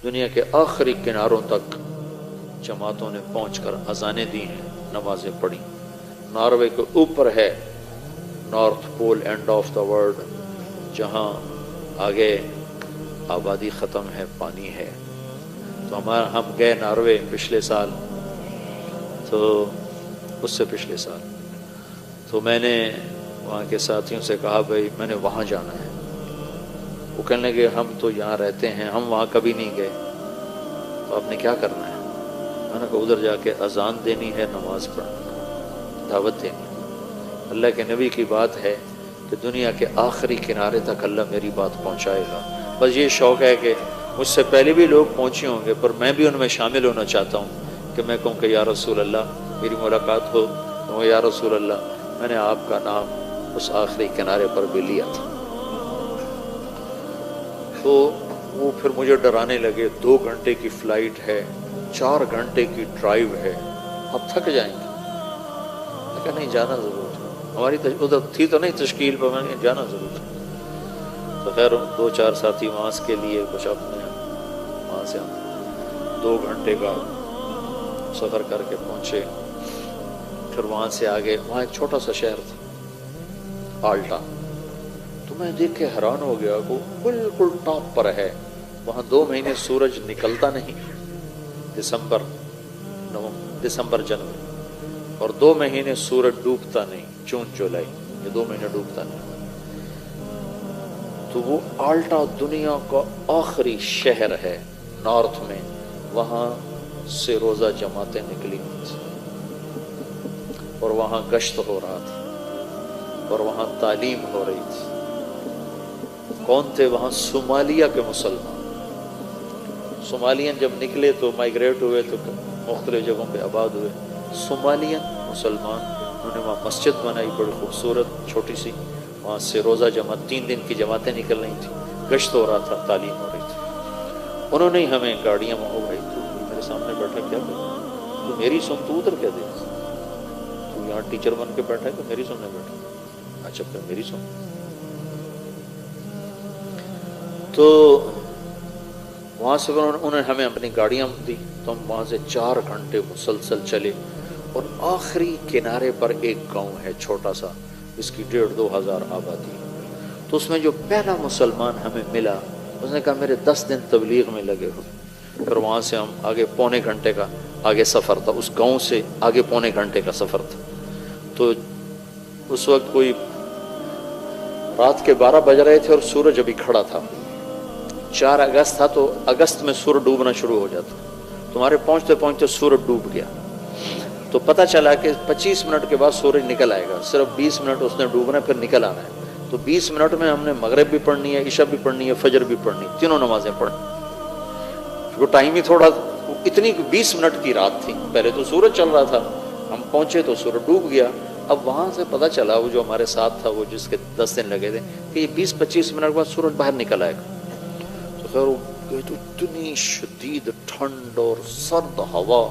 دنیا کے آخری کناروں تک جماعتوں نے پہنچ کر اذانیں دی ہیں، نمازیں پڑھی۔ ناروے کے اوپر ہے north pole end of the world, جہاں آگے آبادی ختم ہے، پانی ہے۔ تو ہم گئے ناروے پچھلے سال، تو اس سے پچھلے سال، تو میں نے وہاں کے ساتھیوں سے کہا بھائی میں نے وہاں جانا ہے۔ وہ کہنے لگے ہم تو یہاں رہتے ہیں، ہم وہاں کبھی نہیں گئے، تو آپ نے کیا کرنا ہے؟ میں نے کہا ادھر جا کے اذان دینی ہے، نماز پڑھنا، دعوت دینی ہے۔ اللہ کے نبی کی بات ہے کہ دنیا کے آخری کنارے تک اللہ میری بات پہنچائے گا۔ بس یہ شوق ہے کہ مجھ سے پہلے بھی لوگ پہنچے ہوں گے، پر میں بھی ان میں شامل ہونا چاہتا ہوں کہ میں کہوں کہ یا رسول اللہ میری ملاقات ہو، تو یا رسول اللہ میں نے آپ کا نام اس آخری کنارے پر بھی لیا تھا۔ تو وہ پھر مجھے ڈرانے لگے، 2 گھنٹے کی فلائٹ ہے، 4 گھنٹے کی ڈرائیو ہے، آپ تھک جائیں گے۔ میں کہا نہیں، جانا ضرور ہے، ہماری ادھر تھی تو نہیں تشکیل پر، میں نے جانا ضرور ہے۔ تو خیر 2-4 ساتھی وہاں کے لیے کچھ اپنے، وہاں سے ہم 2 گھنٹے کا سفر کر کے پہنچے۔ پھر وہاں سے آگے، وہاں ایک چھوٹا سا شہر تھا آلٹا، تو میں دیکھ کے حیران ہو گیا، وہ بالکل ٹاپ پر ہے۔ وہاں 2 مہینے سورج نکلتا نہیں، دسمبر جنوری، اور 2 مہینے سورج ڈوبتا نہیں، جون جولائی، یہ 2 مہینے ڈوبتا نہیں۔ تو وہ آلٹا دنیا کا آخری شہر ہے نارتھ میں، وہاں سے روزہ جماعتیں نکلی ہوئی تھی، اور وہاں گشت ہو رہا تھا، اور وہاں تعلیم ہو رہی تھی۔ کون تھے وہاں؟ صومالیہ کے مسلمان۔ صومالین جب نکلے تو مائیگریٹ ہوئے تو مختلف جگہوں پہ آباد ہوئے۔ صومالین مسلمان، انہوں نے وہاں مسجد بنائی بڑی خوبصورت چھوٹی سی، وہاں سے روزہ جماعت 3 دن کی جماعتیں نکل رہی تھیں، گشت ہو رہا تھا، تعلیم ہو رہی تھی۔ انہوں نے ہمیں گاڑیاں مانگو، بھائی تو میرے سامنے بیٹھا کیا تو میری سن، تو ادھر کیا دے، تو یہاں ٹیچر بن کے بیٹھا ہے کہ میری سننے بیٹھا؟ اچھا پھر میری سن۔ تو وہاں سے انہوں نے ہمیں اپنی گاڑیاں دی، تو ہم وہاں سے 4 گھنٹے مسلسل چلے، اور آخری کنارے پر ایک گاؤں ہے چھوٹا سا، اس کی 1,500-2 ہزار آبادی۔ تو اس میں جو پہلا مسلمان ہمیں ملا، اس نے کہا میرے 10 دن تبلیغ میں لگے ہو۔ پھر وہاں سے ہم آگے 1.25 گھنٹے کا آگے سفر تھا، اس گاؤں سے آگے 1.25 گھنٹے کا سفر تھا۔ تو اس وقت کوئی رات کے 12 بج رہے تھے اور سورج ابھی کھڑا تھا، 4 اگست تھا، تو اگست میں سورج ڈوبنا شروع ہو جاتا، تمہارے پہنچتے پہنچتے سورج ڈوب گیا۔ تو پتہ چلا کہ 25 منٹ کے بعد سورج نکل آئے گا، صرف 20 منٹ اس نے ڈوبنا ہے، پھر نکل آنا ہے۔ تو 20 منٹ میں ہم نے مغرب بھی پڑھنی ہے، عشاء بھی پڑھنی ہے، فجر بھی پڑھنی ہے، تینوں نمازیں پڑھنی۔ وہ ٹائم ہی تھوڑا، اتنی 20 منٹ کی رات تھی، پہلے تو سورج چل رہا تھا، ہم پہنچے تو سورج ڈوب گیا۔ اب وہاں سے پتہ چلا، وہ جو ہمارے ساتھ تھا، وہ جس کے 10 دن لگے تھے، کہ یہ 20-25 منٹ بعد سورج باہر نکل آئے گا۔ تو خیر وہ تو اتنی شدید ٹھنڈ اور سرد ہوا،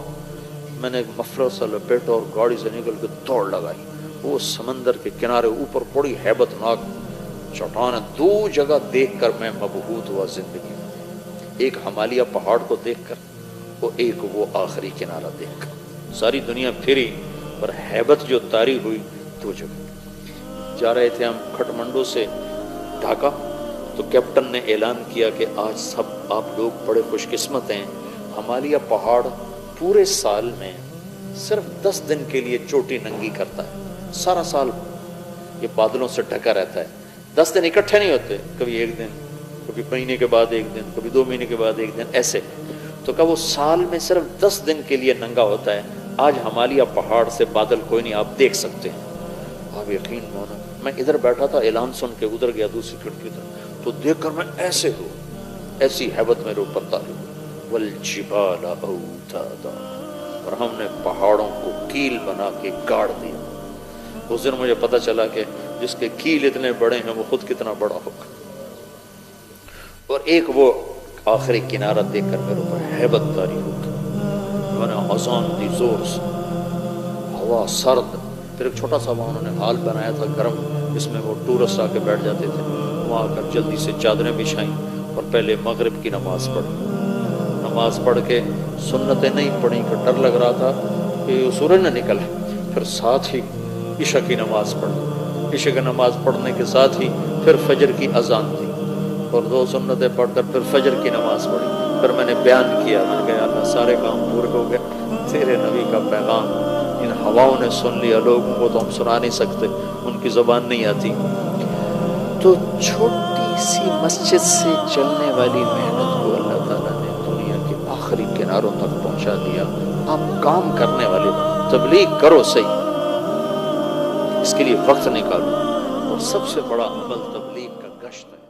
میں نے مفلر سے لپیٹا اور گاڑی سے نکل کے دوڑ لگائی۔ وہ سمندر کے کنارے اوپر بڑی ہیبت ناک چٹان، 2 جگہ دیکھ کر میں مبہوت ہوا زندگی میں، ایک ہمالیہ پہاڑ کو دیکھ کر، اور ایک وہ آخری کنارہ دیکھ کر۔ ساری دنیا پھری، پر ہیبت جو طاری ہوئی 2 جگہ۔ جا رہے تھے ہم کھٹمنڈو سے ڈھاکہ، تو کیپٹن نے اعلان کیا کہ آج سب آپ لوگ بڑے خوش قسمت ہیں، ہمالیہ پہاڑ پورے سال میں صرف 10 دن کے لیے چوٹی ننگی کرتا ہے، سارا سال یہ بادلوں سے ڈھکا رہتا ہے، 10 دن اکٹھے نہیں ہوتے، کبھی 1 دن، کبھی مہینے کے بعد 1 دن، کبھی 2 مہینے کے بعد 1 دن، ایسے۔ تو کہا وہ سال میں صرف 10 دن کے لیے ننگا ہوتا ہے، آج ہمالیہ پہاڑ سے بادل کوئی نہیں، آپ دیکھ سکتے ہیں۔ آپ یقین مانو، میں ادھر بیٹھا تھا، اعلان سن کے ادھر گیا دوسری کھڑکی طرف، تو دیکھ کر میں ایسے ہوں، ایسی ہیبت میرے اوپر طاری ہوئی۔ والجبال اوتادا، اور ہم نے پہاڑوں کو کیل بنا کے گاڑ دیا۔ اس دن مجھے پتہ چلا کہ جس کے کیل اتنے بڑے ہیں وہ خود کتنا بڑا ہوگا۔ اور ایک وہ آخری کنارہ دیکھ کر میرے اوپر ہیبت طاری ہو گئی، میں نے اذان دی زور سے، ہوا سرد، پھر ایک چھوٹا سا وہاں انہوں نے ہال بنایا تھا گرم، جس میں وہ ٹورسٹ آ کے بیٹھ جاتے تھے، وہاں آ کر جلدی سے چادریں بچھائیں اور پہلے مغرب کی نماز پڑھی۔ نماز پڑھ کے سنتیں نہیں پڑھی کہ ڈر لگ رہا تھا کہ سورج نہ نکلے، پھر ساتھ ہی عشاء کی نماز پڑھ، عشاء کی نماز پڑھنے کے ساتھ ہی پھر فجر کی اذان تھی اور 2 سنتیں پڑھ کر پھر فجر کی نماز پڑھی۔ پھر میں نے بیان کیا، میں نے کہا اللہ سارے کام پورے ہو گئے، تیرے نبی کا پیغام ان ہواؤں نے سن لیا، لوگوں کو تو ہم سنا نہیں سکتے، ان کی زبان نہیں آتی۔ تو چھوٹی سی مسجد سے چلنے والی محنت کو اللہ تعالیٰ نے دنیا کے آخری کناروں تک پہنچا دیا۔ آپ کام کرنے والے تبلیغ کرو صحیح، اس کے لیے وقت نکالو، اور سب سے بڑا عمل تبلیغ کا گشت ہے۔